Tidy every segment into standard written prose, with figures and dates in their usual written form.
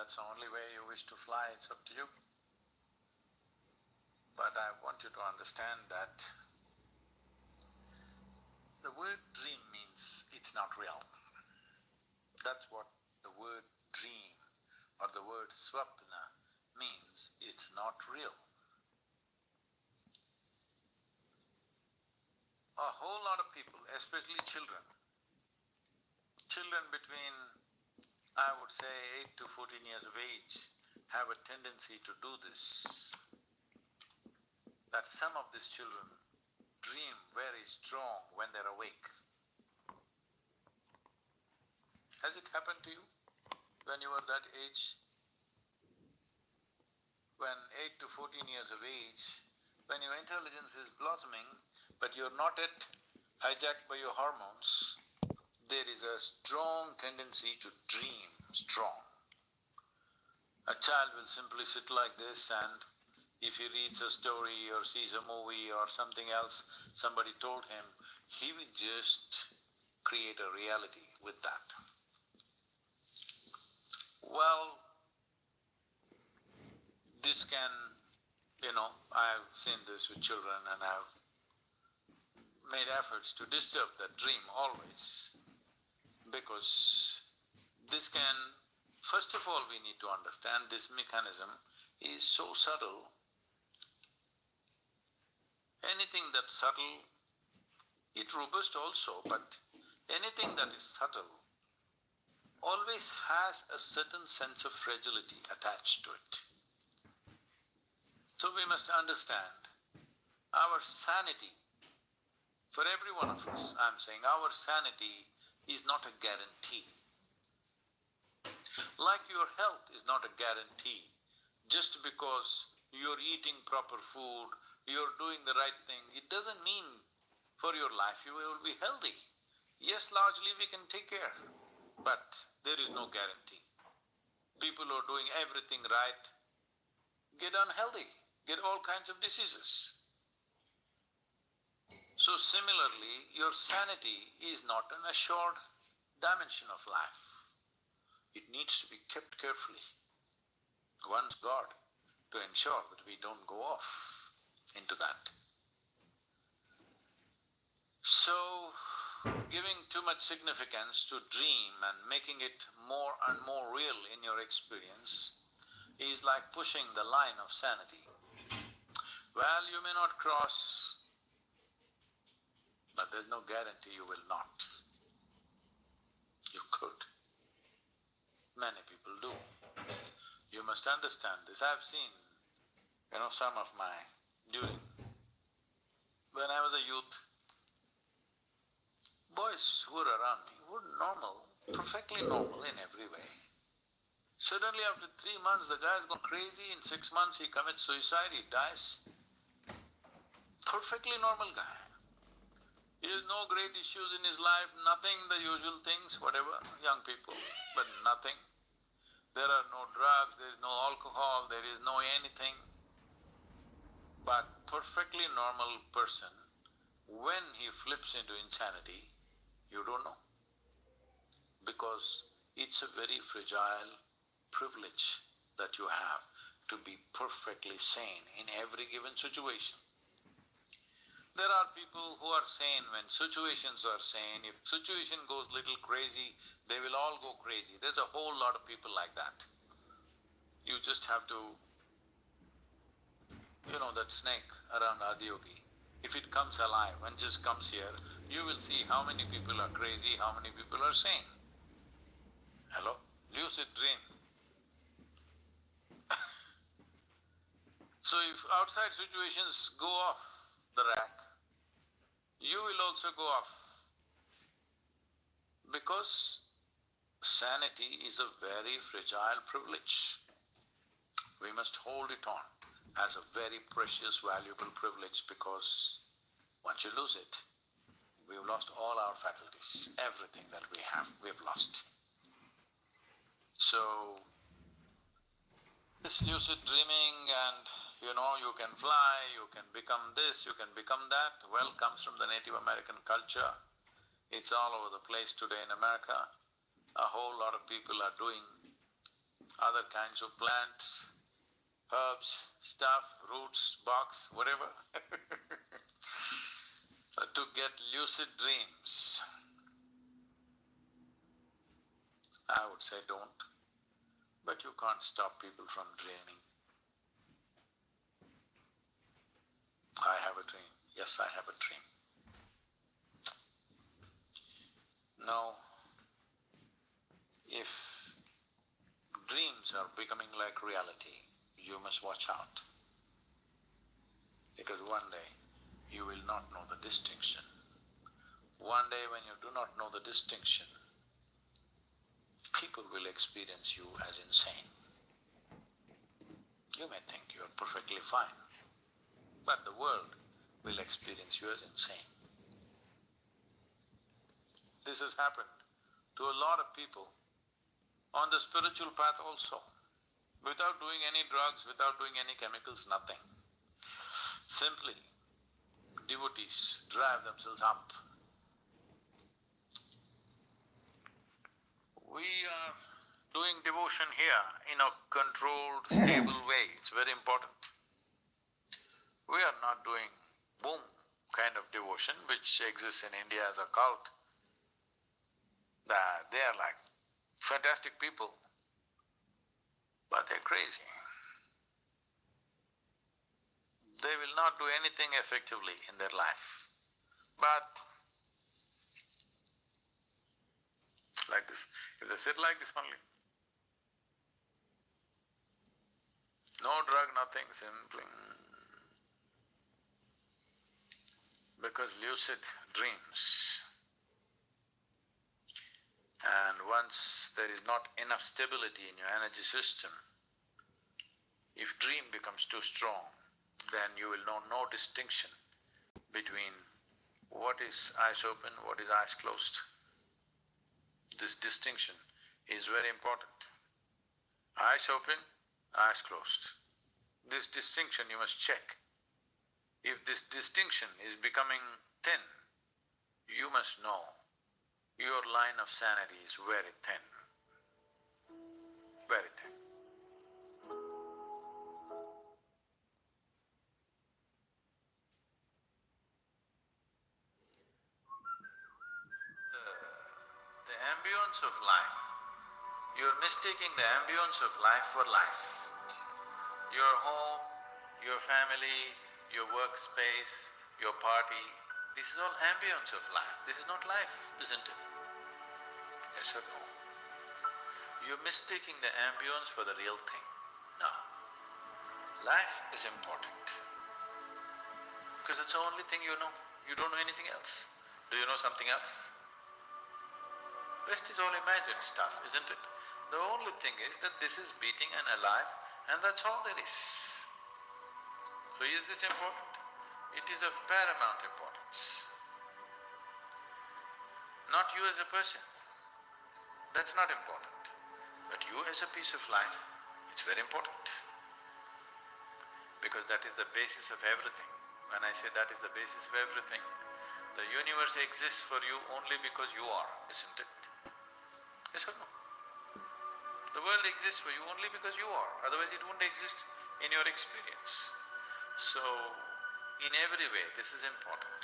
that's the only way you wish to fly, it's up to you. But I want you to understand that the word dream means it's not real. That's what the word dream or the word swapna means, it's not real. A whole lot of people, especially children between, I would say, 8 to 14 years of age, have a tendency to do this. That some of these children dream very strong when they're awake. Has it happened to you when you were that age? When 8 to 14 years of age, when your intelligence is blossoming, but you're not yet hijacked by your hormones, there is a strong tendency to dream strong. A child will simply sit like this and if he reads a story or sees a movie or something else somebody told him, he will just create a reality with that. Well, this can, I've seen this with children and I've made efforts to disturb that dream always, because this can… First of all, we need to understand this mechanism is so subtle. Anything that's subtle, it's robust also, but anything that is subtle always has a certain sense of fragility attached to it. So we must understand our sanity, for every one of us, I'm saying, our sanity is not a guarantee. Like your health is not a guarantee. Just because you're eating proper food, you're doing the right thing, it doesn't mean for your life you will be healthy. Yes, largely we can take care, but there is no guarantee. People who are doing everything right get unhealthy, get all kinds of diseases. So similarly, your sanity is not an assured dimension of life. It needs to be kept carefully. One's God to ensure that we don't go off into that. So, giving too much significance to dream and making it more and more real in your experience is like pushing the line of sanity. Well, you may not cross, but there's no guarantee you will not. You could. Many people do. You must understand this. I've seen, some of during… When I was a youth, boys who were around me were normal, perfectly normal in every way. Suddenly after 3 months, the guy's gone crazy, in 6 months he commits suicide, he dies. Perfectly normal guy. He has no great issues in his life, nothing, the usual things, whatever, young people, but nothing. There are no drugs, there is no alcohol, there is no anything. But perfectly normal person, when he flips into insanity, you don't know. Because it's a very fragile privilege that you have to be perfectly sane in every given situation. There are people who are sane when situations are sane. If situation goes little crazy, they will all go crazy. There's a whole lot of people like that. You just have to… that snake around Adiyogi, if it comes alive and just comes here, you will see how many people are crazy, how many people are sane. Hello? Lucid dream. So if outside situations go off the rack, you will also go off, because sanity is a very fragile privilege. We must hold it on as a very precious, valuable privilege, because once you lose it, we've lost all our faculties, everything that we have, we've lost. So, this lucid dreaming and you can fly, you can become this, you can become that, well, comes from the Native American culture. It's all over the place today in America. A whole lot of people are doing other kinds of plants, herbs, stuff, roots, barks, whatever to get lucid dreams. I would say don't, but you can't stop people from dreaming. I have a dream. Yes, I have a dream. Now, if dreams are becoming like reality, you must watch out, because one day you will not know the distinction. One day when you do not know the distinction, people will experience you as insane. You may think you are perfectly fine, but the world will experience you as insane. This has happened to a lot of people on the spiritual path also, without doing any drugs, without doing any chemicals, nothing. Simply, devotees drive themselves up. We are doing devotion here in a controlled, stable way, it's very important. We are not doing boom kind of devotion which exists in India as a cult. They are like fantastic people, but they're crazy. They will not do anything effectively in their life. But like this, if they sit like this only, no drug, nothing, simply… Because lucid dreams, and once there is not enough stability in your energy system, if dream becomes too strong, then you will know no distinction between what is eyes open, what is eyes closed. This distinction is very important. Eyes open, eyes closed. This distinction you must check. If this distinction is becoming thin, you must know your line of sanity is very thin, very thin. The ambience of life, you're mistaking the ambience of life for life. Your home, your family, your workspace, your party, this is all ambience of life. This is not life, isn't it? Yes or no? You're mistaking the ambience for the real thing. No. Life is important, because it's the only thing you know. You don't know anything else. Do you know something else? Rest is all imagined stuff, isn't it? The only thing is that this is beating and alive, and that's all there is. So is this important? It is of paramount importance. Not you as a person, that's not important. But you as a piece of life, it's very important. Because that is the basis of everything. When I say that is the basis of everything, the universe exists for you only because you are, isn't it? Yes or no? The world exists for you only because you are, otherwise it won't exist in your experience. So, in every way, this is important.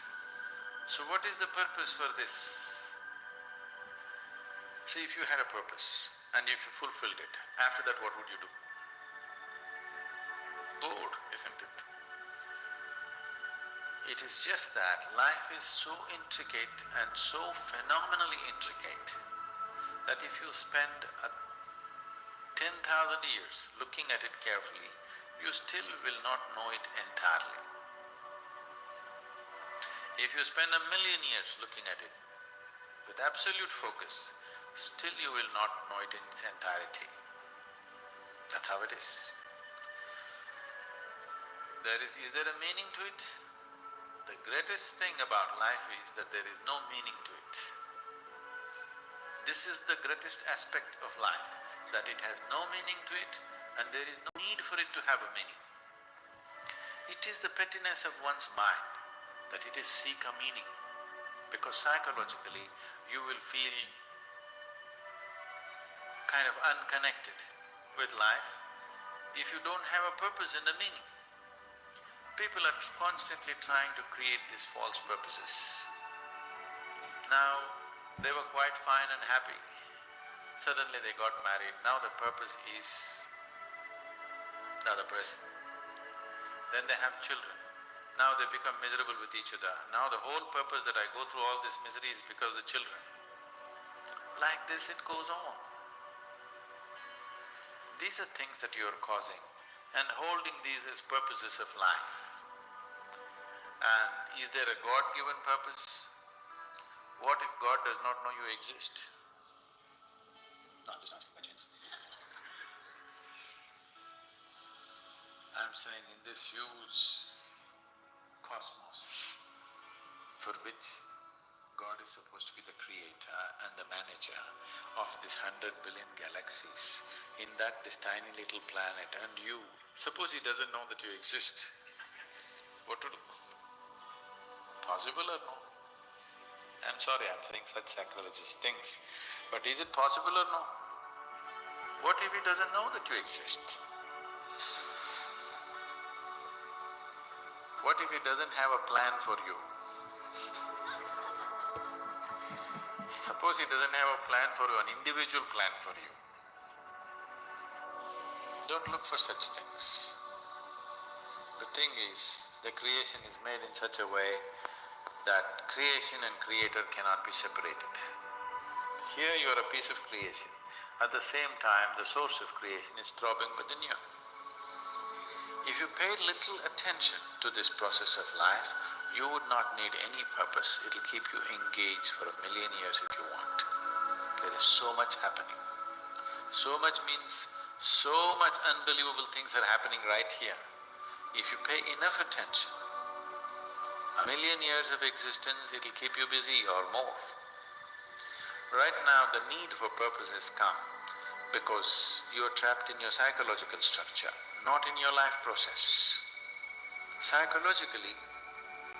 So what is the purpose for this? See, if you had a purpose and if you fulfilled it, after that what would you do? Bored, isn't it? It is just that life is so intricate and so phenomenally intricate that if you spend 10,000 years looking at it carefully, you still will not know it entirely. If you spend 1,000,000 years looking at it with absolute focus, still you will not know it in its entirety. That's how it is. Is there a meaning to it? The greatest thing about life is that there is no meaning to it. This is the greatest aspect of life, that it has no meaning to it and there is no need for it to have a meaning. It is the pettiness of one's mind that it is seek a meaning, because psychologically you will feel kind of unconnected with life if you don't have a purpose and a meaning. People are constantly trying to create these false purposes. Now, they were quite fine and happy. Suddenly they got married, now the purpose is the other person. Then they have children, now they become miserable with each other. Now the whole purpose that I go through all this misery is because of the children. Like this it goes on. These are things that you are causing and holding these as purposes of life. And is there a God-given purpose? What if God does not know you exist? No, I'm just asking questions. I'm saying in this huge cosmos for which God is supposed to be the creator and the manager of this 100 billion galaxies, in that this tiny little planet and you, suppose he doesn't know that you exist, what to do? Possible or no? I'm sorry, I'm saying such sacrilegious things, but is it possible or no? What if he doesn't know that you exist? What if he doesn't have a plan for you? Suppose he doesn't have a plan for you, an individual plan for you. Don't look for such things. The thing is, the creation is made in such a way that creation and creator cannot be separated. Here you are a piece of creation. At the same time, the source of creation is throbbing within you. If you pay little attention to this process of life, you would not need any purpose. It'll keep you engaged for 1,000,000 years if you want. There is so much happening. So much means so much unbelievable things are happening right here. If you pay enough attention, 1,000,000 years of existence, it'll keep you busy or more. Right now, the need for purpose has come because you're trapped in your psychological structure, not in your life process. Psychologically,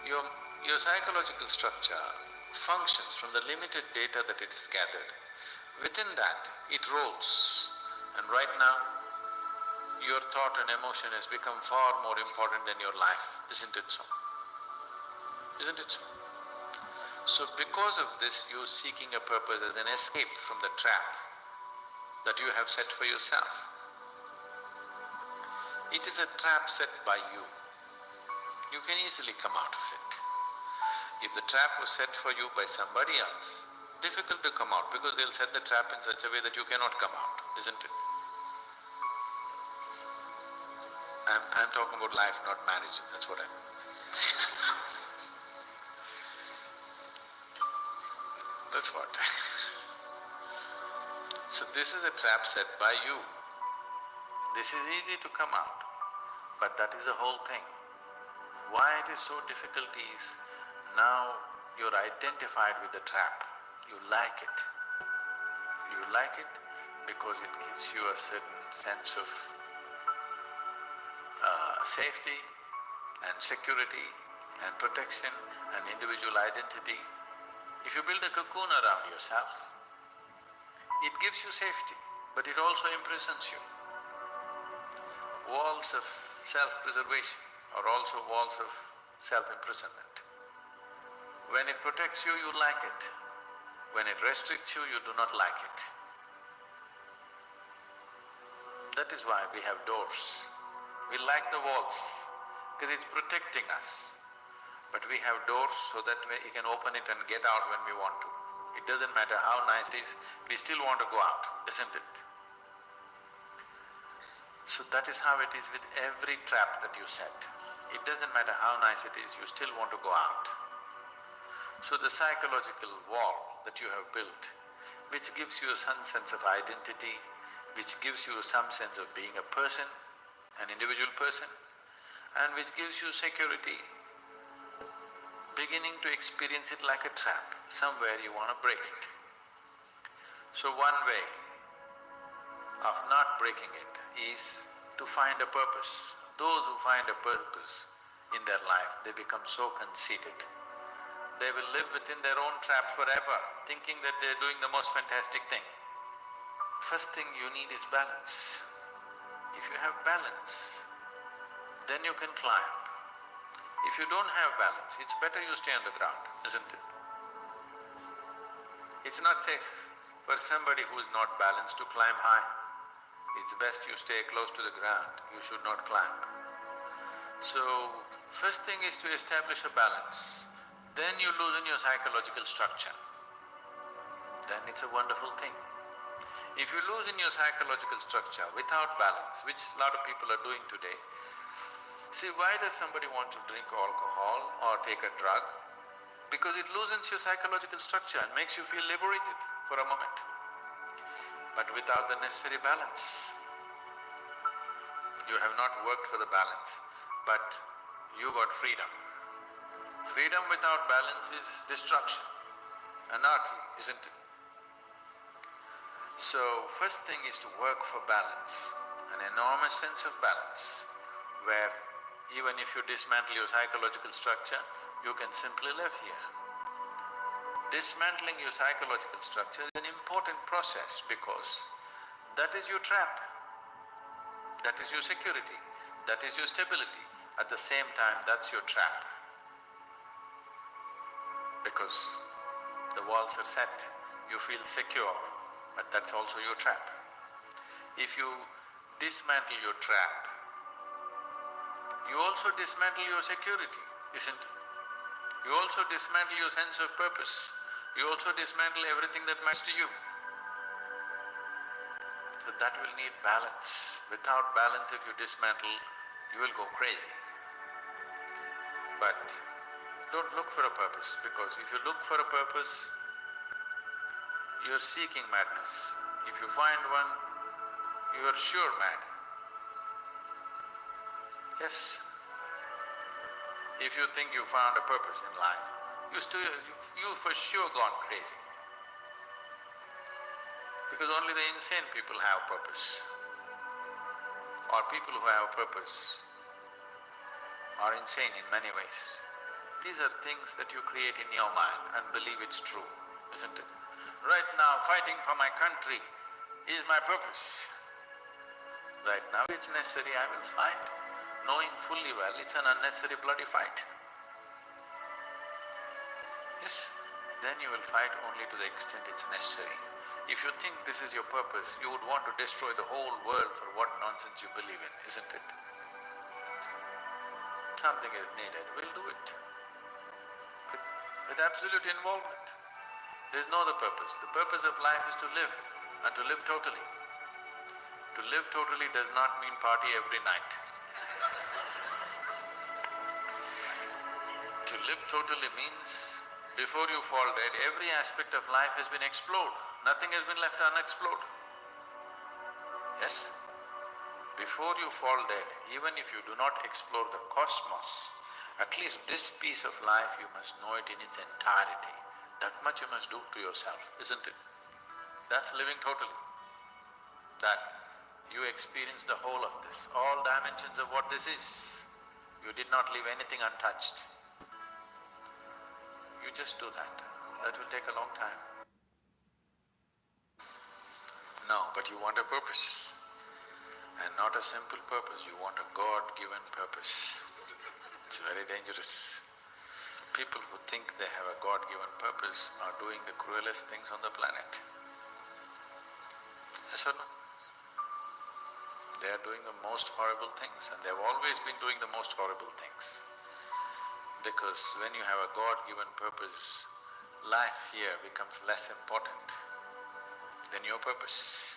your psychological structure functions from the limited data that it has gathered. Within that, it rolls. And right now, your thought and emotion has become far more important than your life, isn't it so? Isn't it so? So because of this, you're seeking a purpose as an escape from the trap that you have set for yourself. It is a trap set by you. You can easily come out of it. If the trap was set for you by somebody else, difficult to come out because they'll set the trap in such a way that you cannot come out, isn't it? I'm talking about life, not marriage, that's what I mean. That's what. So this is a trap set by you. This is easy to come out, but that is the whole thing. Why it is so difficult is, now you're identified with the trap, you like it. You like it because it gives you a certain sense of safety and security and protection and individual identity. If you build a cocoon around yourself, it gives you safety, but it also imprisons you. Walls of self-preservation are also walls of self-imprisonment. When it protects you, you like it. When it restricts you, you do not like it. That is why we have doors. We like the walls, because it's protecting us. But we have doors so that we can open it and get out when we want to. It doesn't matter how nice it is, we still want to go out, isn't it? So that is how it is with every trap that you set. It doesn't matter how nice it is, you still want to go out. So the psychological wall that you have built, which gives you some sense of identity, which gives you some sense of being a person, an individual person, and which gives you security, beginning to experience it like a trap, somewhere you want to break it. So one way of not breaking it is to find a purpose. Those who find a purpose in their life, they become so conceited. They will live within their own trap forever, thinking that they're doing the most fantastic thing. First thing you need is balance. you have balance, then you can climb. If you don't have balance, it's better you stay on the ground, isn't it? It's not safe for somebody who is not balanced to climb high. It's best you stay close to the ground, you should not climb. So, first thing is to establish a balance. Then you loosen your psychological structure. Then it's a wonderful thing. If you loosen your psychological structure without balance, which a lot of people are doing today, see, why does somebody want to drink alcohol or take a drug? Because it loosens your psychological structure and makes you feel liberated for a moment. But without the necessary balance, you have not worked for the balance, but you got freedom. Freedom without balance is destruction, anarchy, isn't it? So, first thing is to work for balance, an enormous sense of balance, where even if you dismantle your psychological structure, you can simply live here. Dismantling your psychological structure is an important process because that is your trap, that is your security, that is your stability. At the same time, that's your trap. Because the walls are set, you feel secure, but that's also your trap. If you dismantle your trap, you also dismantle your security, isn't it? You also dismantle your sense of purpose. You also dismantle everything that matters to you. So that will need balance. Without balance, if you dismantle, you will go crazy. But don't look for a purpose, because if you look for a purpose, you're seeking madness. If you find one, you are sure mad. Yes. If you think you found a purpose in life, you for sure gone crazy. Because only the insane people have purpose. Or people who have purpose are insane in many ways. These are things that you create in your mind and believe it's true, isn't it? Right now, fighting for my country is my purpose. Right now it's necessary, I will fight, knowing fully well it's an unnecessary bloody fight. Yes, then you will fight only to the extent it's necessary. If you think this is your purpose, you would want to destroy the whole world for what nonsense you believe in, isn't it? Something is needed, we'll do it. With absolute involvement. There's no other purpose. The purpose of life is to live, and to live totally. To live totally does not mean party every night. To live totally means, before you fall dead, every aspect of life has been explored. Nothing has been left unexplored. Yes? Before you fall dead, even if you do not explore the cosmos, at least this piece of life you must know it in its entirety. That much you must do to yourself, isn't it? That's living totally. That you experience the whole of this, all dimensions of what this is. You did not leave anything untouched. You just do that. That will take a long time. No, but you want a purpose. And not a simple purpose, you want a God-given purpose. It's very dangerous. People who think they have a God-given purpose are doing the cruelest things on the planet. Yes or no? They are doing the most horrible things, and they've always been doing the most horrible things. Because when you have a God-given purpose, life here becomes less important than your purpose.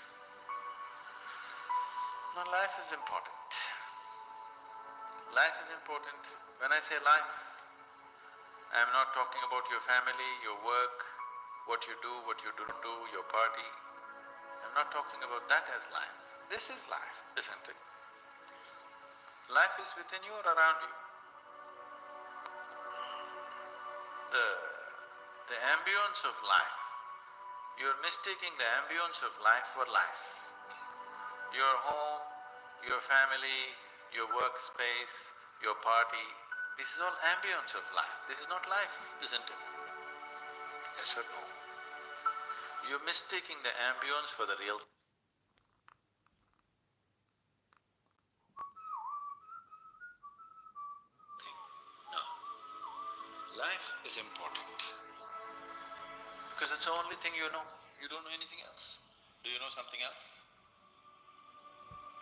No, life is important. Life is important. When I say life, I am not talking about your family, your work, what you do, what you do not do, your party. I am not talking about that as life. This is life, isn't it? Life is within you or around you. The ambience of life, you're mistaking the ambience of life for life. Your home, your family, your workspace, your party, this is all ambience of life. This is not life, isn't it? Yes or no? You're mistaking the ambience for the real. life is important. Because it's the only thing you know. You don't know anything else. Do you know something else?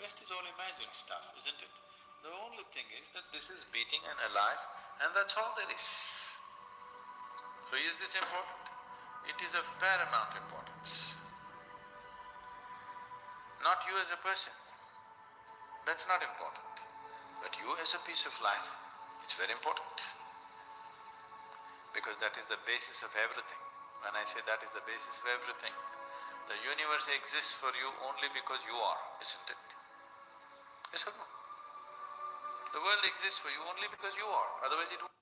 Rest is all imagined stuff, isn't it? The only thing is that this is beating and alive and that's all there is. So is this important? It is of paramount importance. Not you as a person, that's not important. But you as a piece of life, it's very important. Because that is the basis of everything. When I say that is the basis of everything, the universe exists for you only because you are, isn't it? Yes or no? The world exists for you only because you are, otherwise it won't.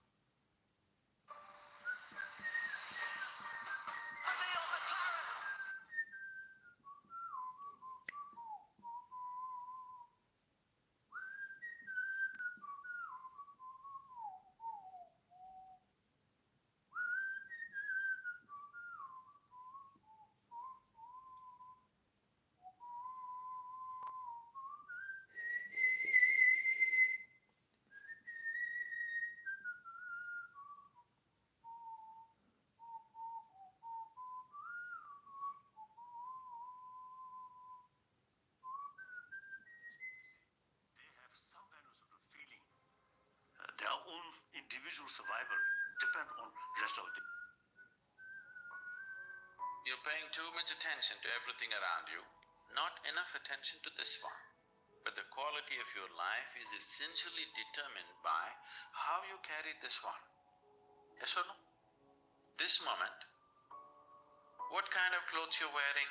They have some kind of sort of feeling. Their own individual survival depend on rest of the… You're paying too much attention to everything around you, not enough attention to this one. But the quality of your life is essentially determined by how you carry this one. Yes or no? This moment, what kind of clothes you're wearing,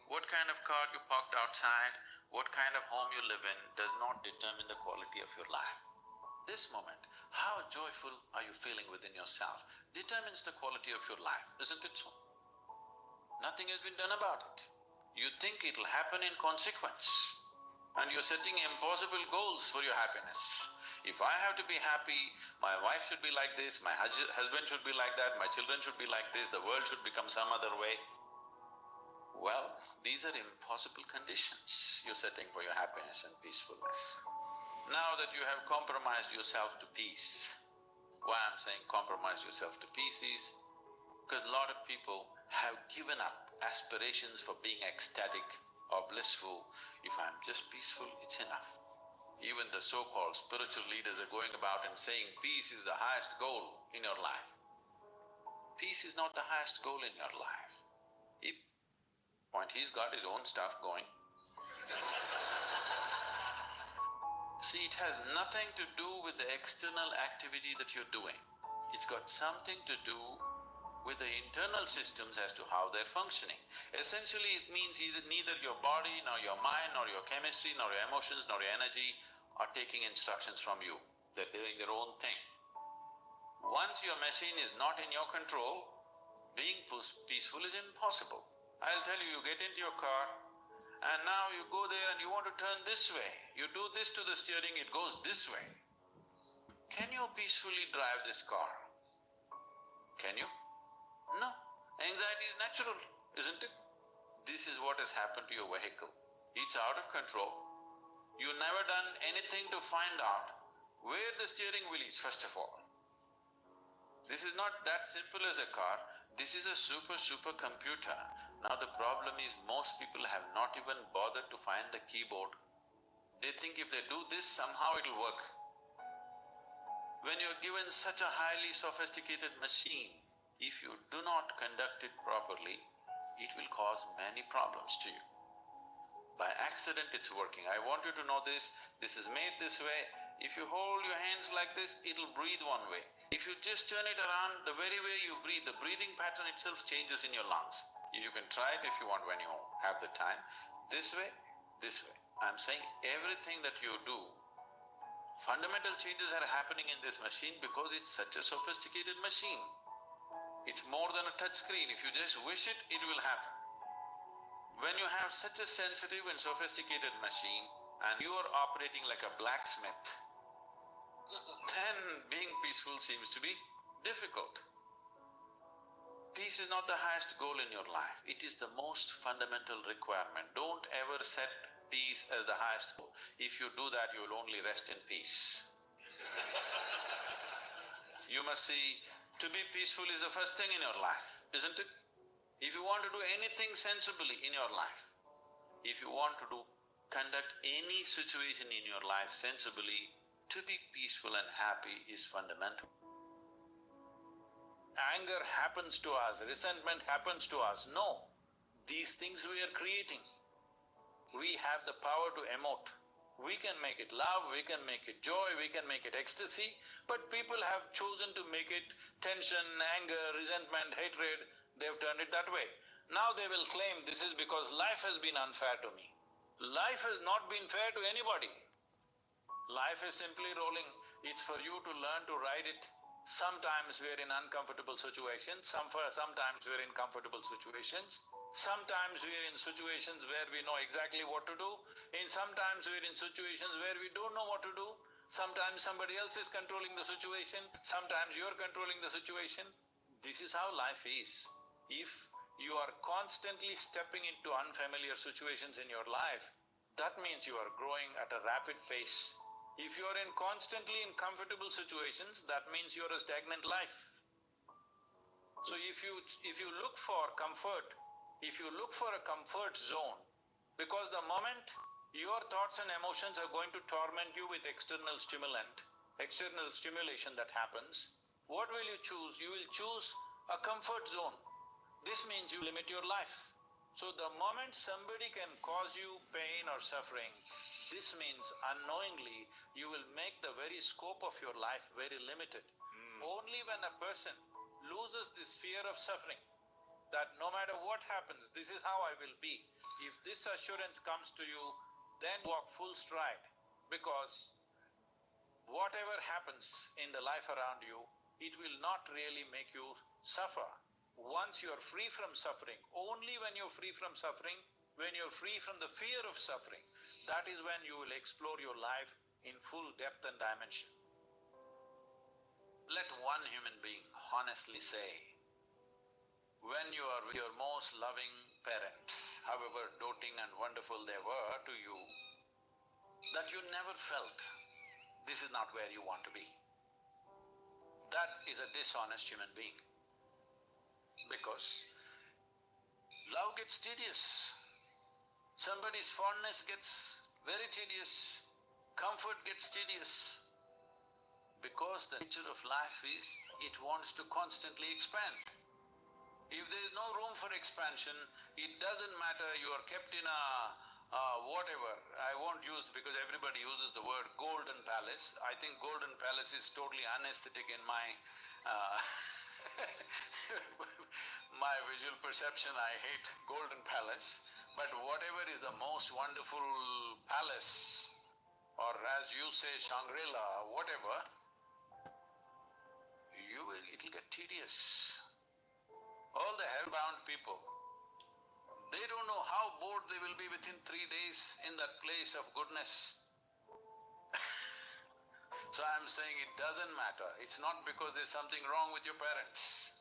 what kind of car you parked outside, what kind of home you live in does not determine the quality of your life. This moment, how joyful are you feeling within yourself determines the quality of your life, isn't it so? Nothing has been done about it. You think it'll happen in consequence, and you're setting impossible goals for your happiness. If I have to be happy, my wife should be like this, my husband should be like that, my children should be like this, the world should become some other way. Well, these are impossible conditions you're setting for your happiness and peacefulness. Now that you have compromised yourself to peace, why I'm saying compromise yourself to peace is because a lot of people have given up aspirations for being ecstatic or blissful. If I'm just peaceful, it's enough. Even the so-called spiritual leaders are going about and saying peace is the highest goal in your life. Peace is not the highest goal in your life. He's got his own stuff going. See, it has nothing to do with the external activity that you're doing. It's got something to do with the internal systems as to how they're functioning. Essentially, it means neither your body, nor your mind, nor your chemistry, nor your emotions, nor your energy are taking instructions from you. They're doing their own thing. Once your machine is not in your control, being peaceful is impossible. I'll tell you, you get into your car and now you go there and you want to turn this way. You do this to the steering, it goes this way. Can you peacefully drive this car? Can you? No. Anxiety is natural, isn't it? This is what has happened to your vehicle. It's out of control. You've never done anything to find out where the steering wheel is, first of all. This is not that simple as a car. This is a super computer. Now the problem is most people have not even bothered to find the keyboard. They think if they do this, somehow it'll work. When you're given such a highly sophisticated machine, if you do not conduct it properly, it will cause many problems to you. By accident it's working. I want you to know this is made this way. If you hold your hands like this, it'll breathe one way. If you just turn it around, the very way you breathe, the breathing pattern itself changes in your lungs. You can try it if you want when you have the time. This way, this way. I'm saying everything that you do, fundamental changes are happening in this machine because it's such a sophisticated machine. It's more than a touch screen. If you just wish it, it will happen. When you have such a sensitive and sophisticated machine and you are operating like a blacksmith, then being peaceful seems to be difficult. Peace is not the highest goal in your life, it is the most fundamental requirement. Don't ever set peace as the highest goal. If you do that, you will only rest in peace. You must see To be peaceful is the first thing in your life, isn't it? If you want to do anything sensibly in your life, if you want to conduct any situation in your life sensibly, to be peaceful and happy is fundamental. Anger happens to us, resentment happens to us. No, these things we are creating. We have the power to emote. We can make it love, we can make it joy, we can make it ecstasy, but people have chosen to make it tension, anger, resentment, hatred. They've turned it that way. Now they will claim this is because life has been unfair to me. Life has not been fair to anybody. Life is simply rolling. It's for you to learn to ride it. Sometimes we're in uncomfortable situations, sometimes we're in comfortable situations. Sometimes we're in situations where we know exactly what to do. Sometimes we're in situations where we don't know what to do. Sometimes somebody else is controlling the situation, sometimes you're controlling the situation. This is how life is. If you are constantly stepping into unfamiliar situations in your life, that means you are growing at a rapid pace. If you are constantly in comfortable situations, that means you're a stagnant life. So if you look for comfort, if you look for a comfort zone, because the moment your thoughts and emotions are going to torment you with external stimulation that happens, what will you choose? You will choose a comfort zone. This means you limit your life. So the moment somebody can cause you pain or suffering, this means unknowingly you will make the very scope of your life very limited. Only when a person loses this fear of suffering, that no matter what happens, this is how I will be. If this assurance comes to you, then walk full stride, because whatever happens in the life around you, it will not really make you suffer. Once you are free from suffering, only when you're free from suffering, when you're free from the fear of suffering, that is when you will explore your life in full depth and dimension. Let one human being honestly say, when you are with your most loving parents, however doting and wonderful they were to you, that you never felt this is not where you want to be. That is a dishonest human being. Because love gets tedious, somebody's fondness gets very tedious, comfort gets tedious. Because the nature of life is, it wants to constantly expand. If there is no room for expansion, it doesn't matter you are kept in a whatever, I won't use because everybody uses the word golden palace. I think golden palace is totally unaesthetic in my my visual perception. I hate golden palace. But whatever is the most wonderful palace, or as you say Shangri-La, whatever, it'll get tedious. All the hell-bound people, they don't know how bored they will be within 3 days in that place of goodness. So I'm saying it doesn't matter. It's not because there's something wrong with your parents.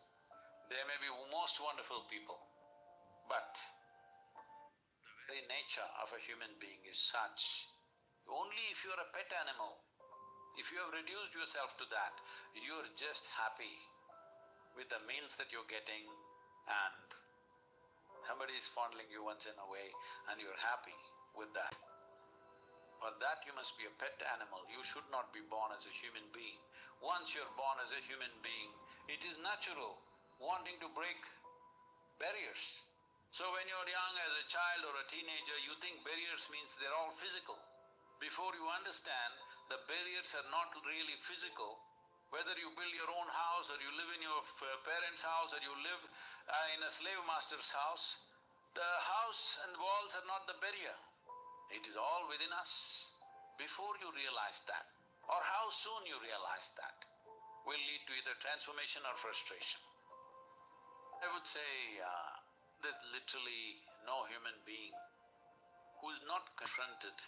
They may be most wonderful people, but the very nature of a human being is such. Only if you're a pet animal, if you have reduced yourself to that, you're just happy with the meals that you're getting, and somebody is fondling you once in a way and you're happy with that. For that you must be a pet animal, you should not be born as a human being. Once you're born as a human being, it is natural wanting to break barriers. So when you're young as a child or a teenager, you think barriers means they're all physical. Before you understand, the barriers are not really physical. Whether you build your own house or you live in your parents' house or you live in a slave master's house, the house and walls are not the barrier. It is all within us. Before you realize that, or how soon you realize that, will lead to either transformation or frustration. I would say there's literally no human being who is not confronted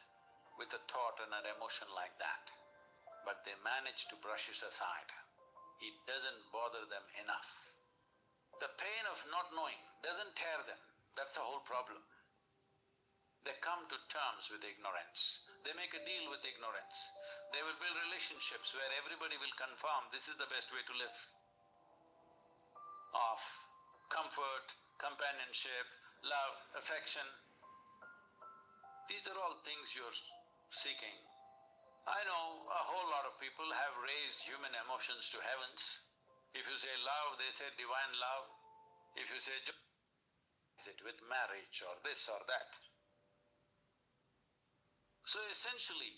with a thought and an emotion like that, but they manage to brush it aside. It doesn't bother them enough. The pain of not knowing doesn't tear them, that's the whole problem. They come to terms with ignorance, they make a deal with ignorance. They will build relationships where everybody will confirm this is the best way to live. of comfort, companionship, love, affection. These are all things you're seeking. I know a whole lot of people have raised human emotions to heavens. If you say love, they say divine love. If you say joy, is it with marriage or this or that. So essentially,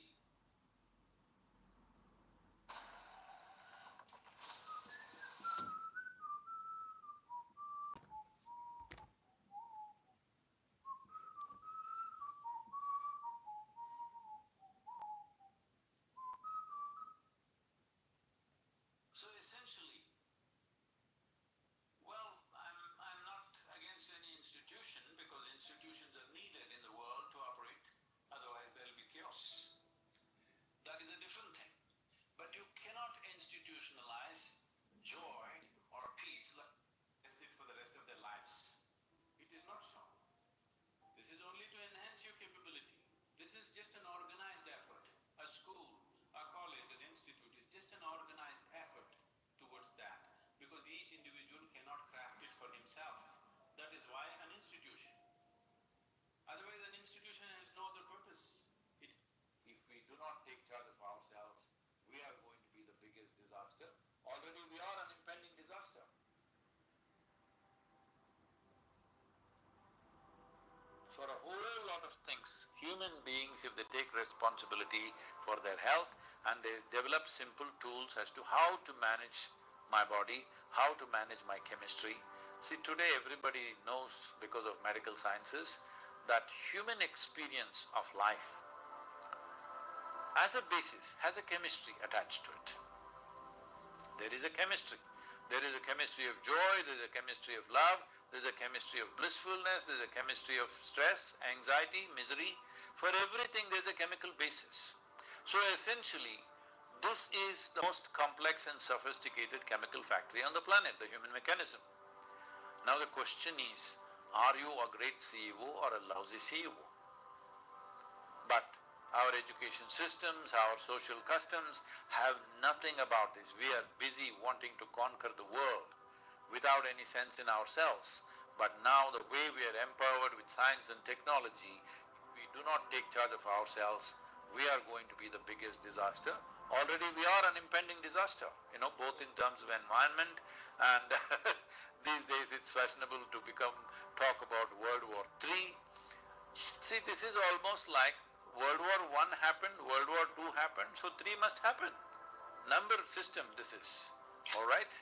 so essentially, well, I'm not against any institution because institutions are needed in the world to operate, otherwise there'll be chaos. That is a different thing. But you cannot institutionalize joy or peace like it for the rest of their lives. It is not so. This is only to enhance your capability. This is just an organized effort. A school, a college, an institute is just an organized effort towards that, because each individual cannot craft it for himself. That is why an institution. Otherwise, an institution has no other purpose. If we do not take charge of ourselves, we are going to be the biggest disaster. Already we are an impending disaster. For a whole lot of things, human beings, if they take responsibility for their health and they develop simple tools as to how to manage my body, how to manage my chemistry. See, today everybody knows, because of medical sciences, that human experience of life as a basis has a chemistry attached to it. There is a chemistry. There is a chemistry of joy, there is a chemistry of love, there is a chemistry of blissfulness, there is a chemistry of stress, anxiety, misery. For everything there is a chemical basis. So essentially, this is the most complex and sophisticated chemical factory on the planet, the human mechanism. Now the question is, are you a great CEO or a lousy CEO? But our education systems, our social customs have nothing about this. We are busy wanting to conquer the world without any sense in ourselves. But now the way we are empowered with science and technology, if we do not take charge of ourselves, we are going to be the biggest disaster. Already we are an impending disaster, both in terms of environment and these days it's fashionable to talk about World War III. See, this is almost like World War I happened, World War II happened, so III must happen. Number system this is, all right?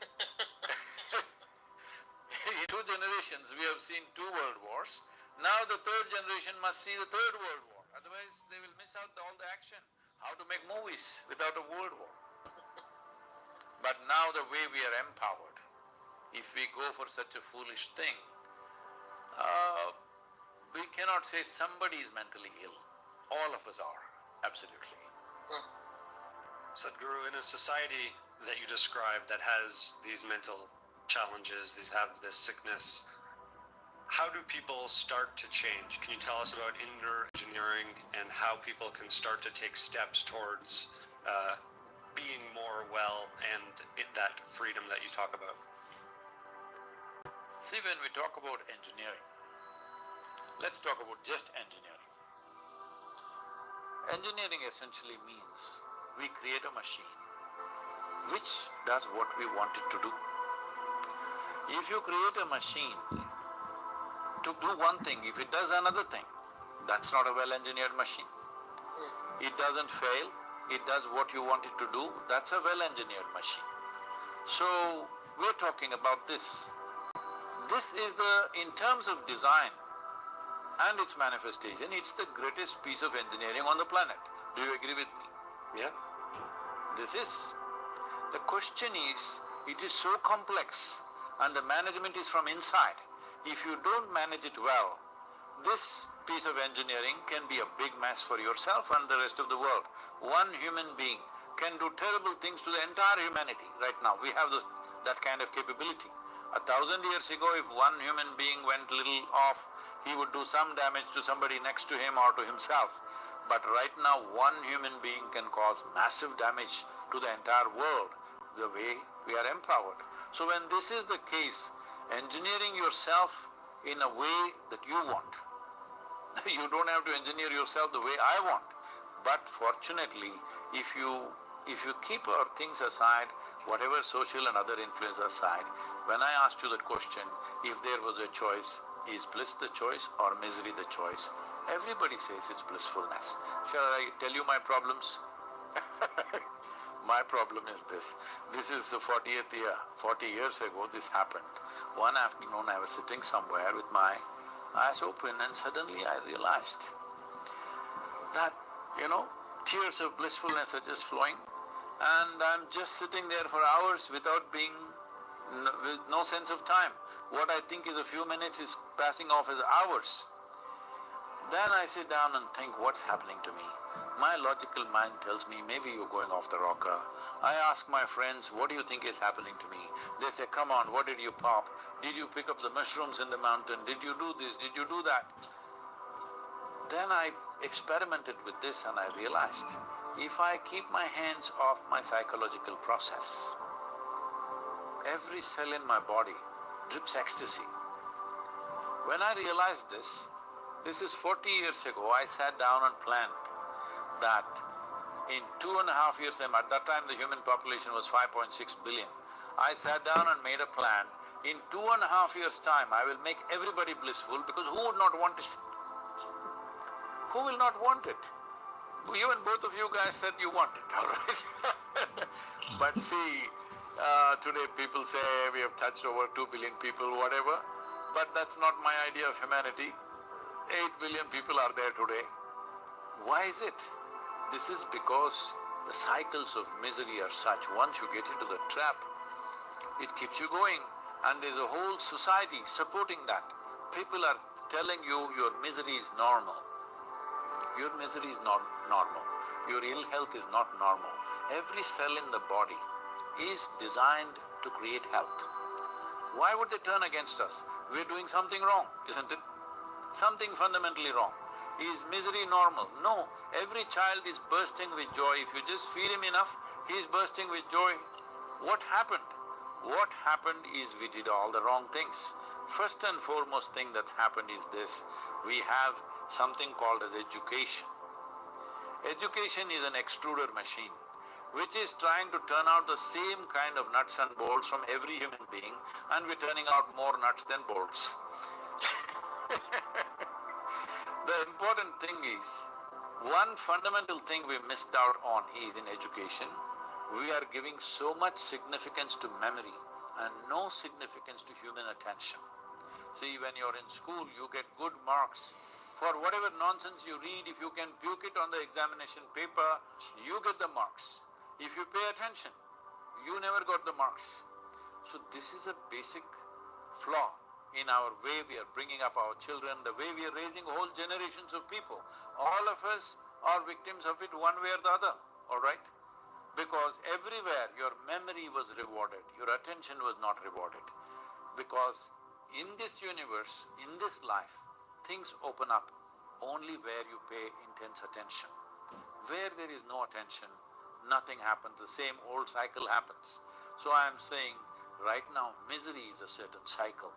In 2 generations we have seen 2 world wars, now the 3rd generation must see the 3rd world war, otherwise they will miss out all the action. How to make movies without a world war? But now the way we are empowered, if we go for such a foolish thing, we cannot say somebody is mentally ill. All of us are, absolutely. Sadhguru, in a society that you describe that has these mental challenges, have this sickness, how do people start to change? Can you tell us about inner engineering and how people can start to take steps towards being more well and that freedom that you talk about? See, when we talk about engineering, let's talk about just engineering. Engineering essentially means we create a machine which does what we want it to do. If you create a machine to do one thing, if it does another thing, that's not a well-engineered machine. It doesn't fail, it does what you want it to do, that's a well-engineered machine. So, we're talking about this. This is in terms of design and its manifestation, it's the greatest piece of engineering on the planet. Do you agree with me? Yeah. The question is, it is so complex and the management is from inside. If you don't manage it well, this piece of engineering can be a big mess for yourself and the rest of the world. One human being can do terrible things to the entire humanity right now. We have that kind of capability. 1,000 years ago, if one human being went little off, he would do some damage to somebody next to him or to himself. But right now, one human being can cause massive damage to the entire world, the way we are empowered. So when this is the case, engineering yourself in a way that you want. You don't have to engineer yourself the way I want. But fortunately, if you keep our things aside, whatever social and other influence aside, when I asked you that question, if there was a choice, is bliss the choice or misery the choice? Everybody says it's blissfulness. Shall I tell you my problems? My problem is this. This is the 40th year. 40 years ago this happened. One afternoon I was sitting somewhere with my eyes open and suddenly I realized that, tears of blissfulness are just flowing and I'm just sitting there for hours without being… with no sense of time. What I think is a few minutes is passing off as hours. Then I sit down and think, what's happening to me? My logical mind tells me, maybe you're going off the rocker. I ask my friends, what do you think is happening to me? They say, come on, what did you pop? Did you pick up the mushrooms in the mountain? Did you do this? Did you do that? Then I experimented with this and I realized, if I keep my hands off my psychological process, every cell in my body drips ecstasy. When I realized this is 40 years ago, I sat down and planned that in 2.5 years' time, at that time the human population was 5.6 billion, I sat down and made a plan, in 2.5 years' time I will make everybody blissful because who would not want it? Who will not want it? Even both of you guys said you want it, all right? But see, today people say we have touched over 2 billion people, whatever, but that's not my idea of humanity. 8 billion people are there today. Why is it? This is because the cycles of misery are such, once you get into the trap, it keeps you going and there's a whole society supporting that. People are telling you your misery is normal. Your misery is not normal. Your ill health is not normal. Every cell in the body is designed to create health. Why would they turn against us? We're doing something wrong, isn't it? Something fundamentally wrong. Is misery normal? No. Every child is bursting with joy. If you just feed him enough, he is bursting with joy. What happened? What happened is we did all the wrong things. First and foremost thing that's happened is this, we have something called as education. Education is an extruder machine which is trying to turn out the same kind of nuts and bolts from every human being and we're turning out more nuts than bolts. The important thing is, one fundamental thing we missed out on is in education, we are giving so much significance to memory and no significance to human attention. See, when you're in school, you get good marks. For whatever nonsense you read, if you can puke it on the examination paper, you get the marks. If you pay attention, you never got the marks. So this is a basic flaw in our way we are bringing up our children, the way we are raising whole generations of people. All of us are victims of it one way or the other, all right? Because everywhere your memory was rewarded, your attention was not rewarded. Because in this universe, in this life, things open up only where you pay intense attention. Where there is no attention, nothing happens, the same old cycle happens. So I am saying, right now, misery is a certain cycle.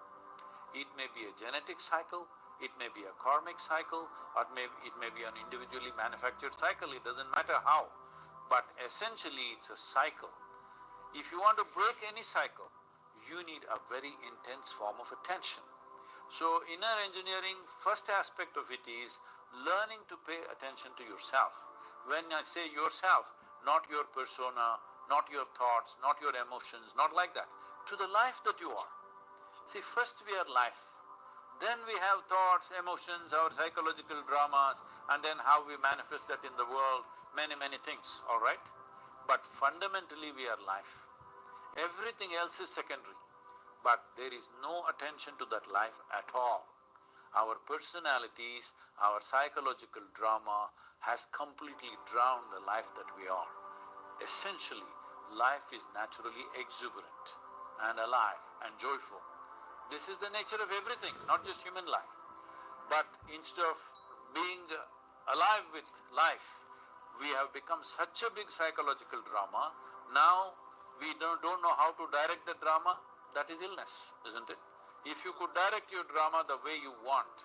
It may be a genetic cycle, it may be a karmic cycle, or it may be an individually manufactured cycle, it doesn't matter how. But essentially it's a cycle. If you want to break any cycle, you need a very intense form of attention. So inner engineering, first aspect of it is learning to pay attention to yourself. When I say yourself, not your persona, not your thoughts, not your emotions, not like that, to the life that you are. See, first we are life, then we have thoughts, emotions, our psychological dramas, and then how we manifest that in the world, many things, all right? But fundamentally we are life. Everything else is secondary, but there is no attention to that life at all. Our personalities, our psychological drama has completely drowned the life that we are. Essentially, life is naturally exuberant and alive and joyful. This is the nature of everything, not just human life. But instead of being alive with life, we have become such a big psychological drama, now we don't know how to direct the drama, that is illness, isn't it? If you could direct your drama the way you want,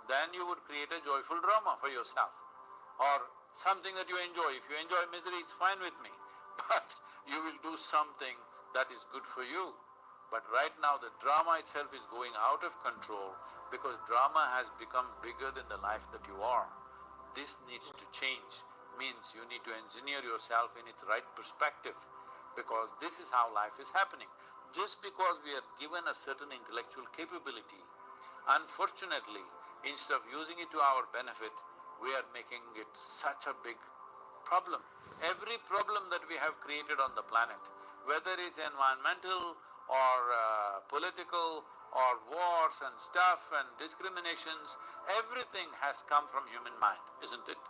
then you would create a joyful drama for yourself, or something that you enjoy. If you enjoy misery, it's fine with me, but you will do something that is good for you. But right now the drama itself is going out of control because drama has become bigger than the life that you are. This needs to change, means you need to engineer yourself in its right perspective, because this is how life is happening. Just because we are given a certain intellectual capability, unfortunately, instead of using it to our benefit, we are making it such a big problem. Every problem that we have created on the planet, whether it's environmental or political or wars and stuff and discriminations, everything has come from human mind, isn't it?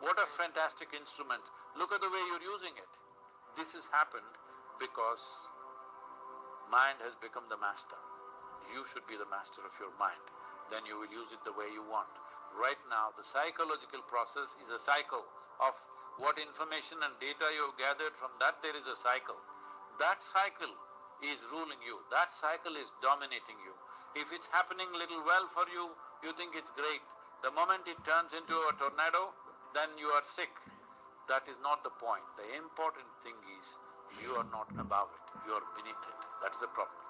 What a fantastic instrument. Look at the way you're using it. This has happened because mind has become the master. You should be the master of your mind. Then you will use it the way you want. Right now, the psychological process is a cycle of what information and data you've gathered. From that there is a cycle. That cycle is ruling you, that cycle is dominating you. If it's happening little well for you, you think it's great. The moment it turns into a tornado, then you are sick. That is not the point. The important thing is, you are not above it, you are beneath it. That is the problem.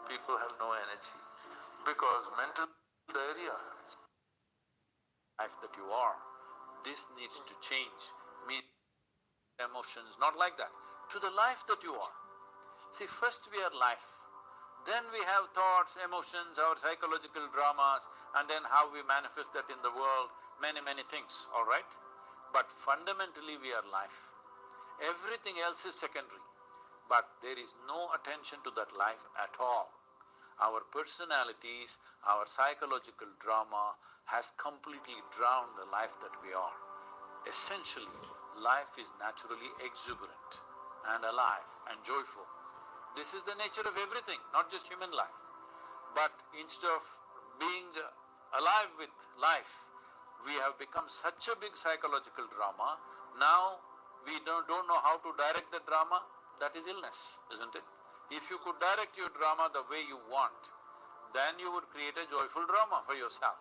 People have no energy because mental area, life that you are, this needs to change. Emotions, not like that, to the life that you are. See, first we are life, then we have thoughts, emotions, our psychological dramas, and then how we manifest that in the world, many things, all right? But fundamentally we are life. Everything else is secondary, but there is no attention to that life at all. Our personalities, our psychological drama has completely drowned the life that we are. Essentially, life is naturally exuberant and alive and joyful. This is the nature of everything, not just human life. But instead of being alive with life, we have become such a big psychological drama. Now we don't know how to direct the drama. That is illness, isn't it? If you could direct your drama the way you want, then you would create a joyful drama for yourself,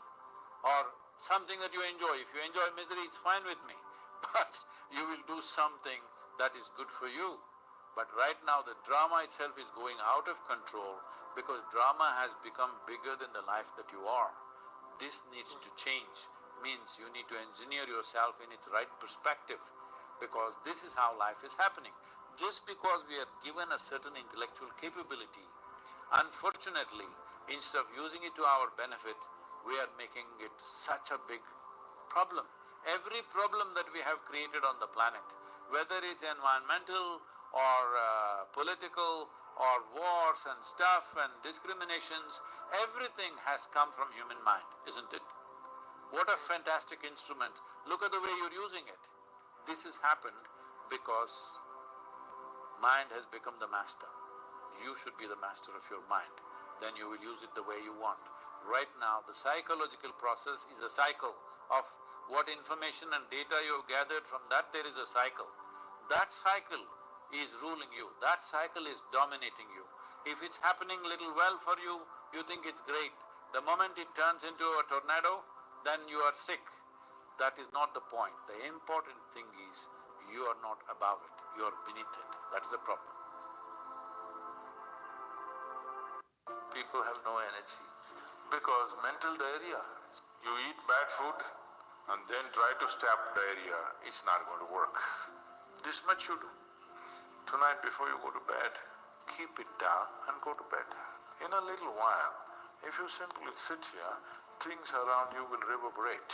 or something that you enjoy. If you enjoy misery, it's fine with me, but you will do something that is good for you. But right now the drama itself is going out of control because drama has become bigger than the life that you are. This needs to change, means you need to engineer yourself in its right perspective, because this is how life is happening. Just because we are given a certain intellectual capability, unfortunately, instead of using it to our benefit, we are making it such a big problem. Every problem that we have created on the planet, whether it's environmental or political or wars and stuff and discriminations, everything has come from human mind, isn't it? What a fantastic instrument. Look at the way you're using it. This has happened because mind has become the master. You should be the master of your mind. Then you will use it the way you want. Right now, the psychological process is a cycle of what information and data you've gathered. From that there is a cycle. That cycle is ruling you, that cycle is dominating you. If it's happening little well for you, you think it's great. The moment it turns into a tornado, then you are sick. That is not the point. The important thing is, you are not above it, you are beneath it. That is the problem. People have no energy because mental diarrhea. You eat bad food and then try to stop diarrhea, it's not going to work. This much you do. Tonight before you go to bed, keep it down and go to bed. In a little while, if you simply sit here, things around you will reverberate.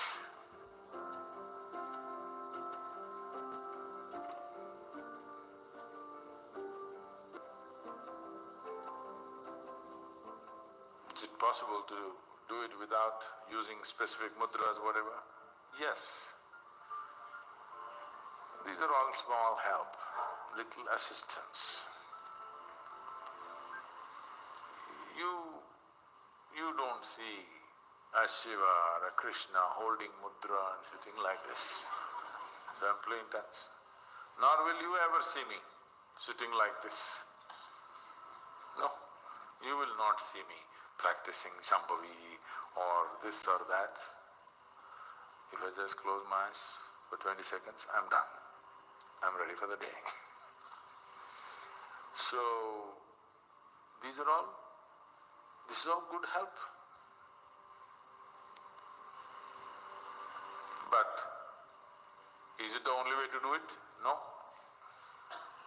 Is it possible to do it without using specific mudras, whatever? Yes. These are all small help, little assistance. You don't see a Shiva or a Krishna holding mudra and sitting like this. Don't play intense. Nor will you ever see me sitting like this. You will not see me practicing Shambhavi or this or that. If I just close my eyes for 20 seconds, I'm done. I'm ready for the day. So, this is all good help. But is it the only way to do it? No.